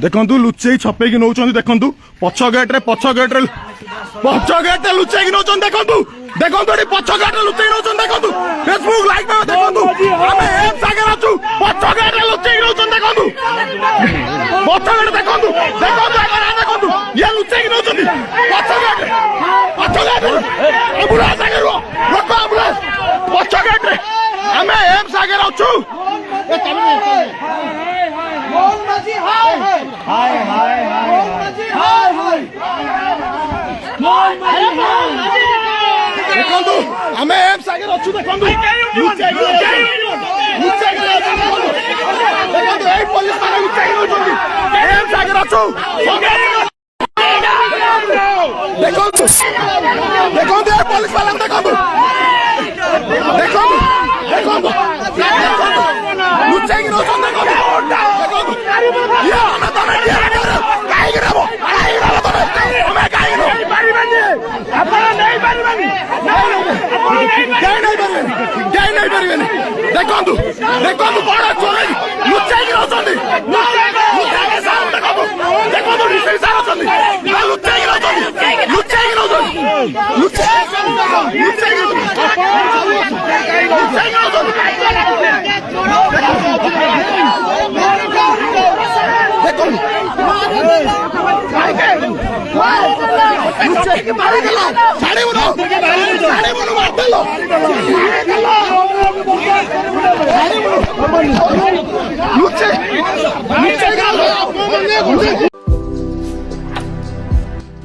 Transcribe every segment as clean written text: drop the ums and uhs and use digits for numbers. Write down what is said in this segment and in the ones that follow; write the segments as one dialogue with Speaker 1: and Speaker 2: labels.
Speaker 1: देखु लुचेई छपेक नौ देखु पछ गेट रे लुचेक नौ देखु देखु पछ गेट रे लुचेक नौ देखु फेसबुक लाइक पे देखु आमे एप्स आगे अछु पछ गेट रे लुचेक नौ देखु पछ गेट देखु आगे देखु ये लुचेक नौ पछ गेट एम्बुलेंस आगे रो लोक एम्बुलेंस पछ गेट रे आमे एप्स आगे अछु देखु आमे एप्स आगे अछु देखु पुलिस माने लुचेक नौ एप्स आगे अछु देखु पुलिस वाला देखु लुचेक नौ देखु देखु बड़ा चोर लुचेक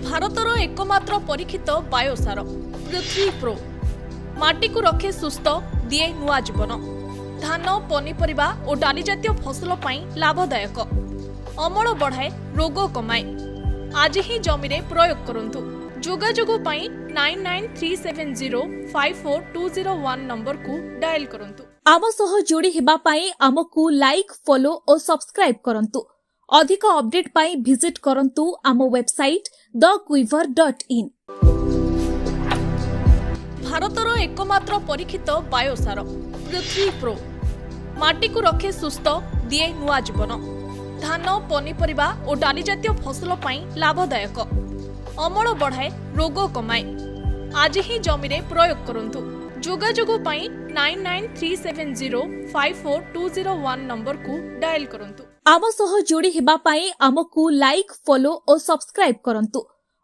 Speaker 2: भारतर एकमात्र परीक्षित बायोसार पृथ्वी प्रो माटी को रखे सुस्थ दिए नुआ जीवन धान पनीपरिबा और डाली जातीय फसल पाई लाभदायक अमल बढ़ाए रोग कमाए आज ही जमी रे प्रयोग करंतु जोगाजोग पाई 9937054201 नंबर को डायल करंतु आम सह जोड़ी हेबा पाई आमको लाइक फॉलो और सब्सक्राइब करंतु अधिक अपडेट पाई विजिट करंतु आम वेबसाइट thequiver.in भारतर एकमात्र परीक्षित बायोसार पृथ्वी प्रो माटी को रखे सुस्थ दिए नुआ जीवन धान पनीपरिबा और डाली जातीय फसल पाई लाभदायक अमल बढ़ाए रोग कमाए आज ही जमी रे प्रयोग करंतु जोगाजोग पाई 9937054201 नंबर को डायल करंतु आम सह जोड़ी हेबा पाई आमको लाइक फॉलो और सब्सक्राइब करंतु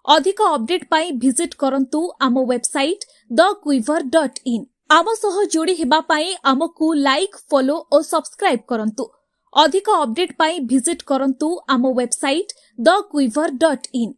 Speaker 2: अधिक अपडेट पाई विजिट करंतु आम वेबसाइट thequiver.in आम सह जोड़ी हेबा पाई आमको लाइक फॉलो और सब्सक्राइब करंतु अधिक अपडेट पाई विजिट करंतु आम वेबसाइट thequiver.in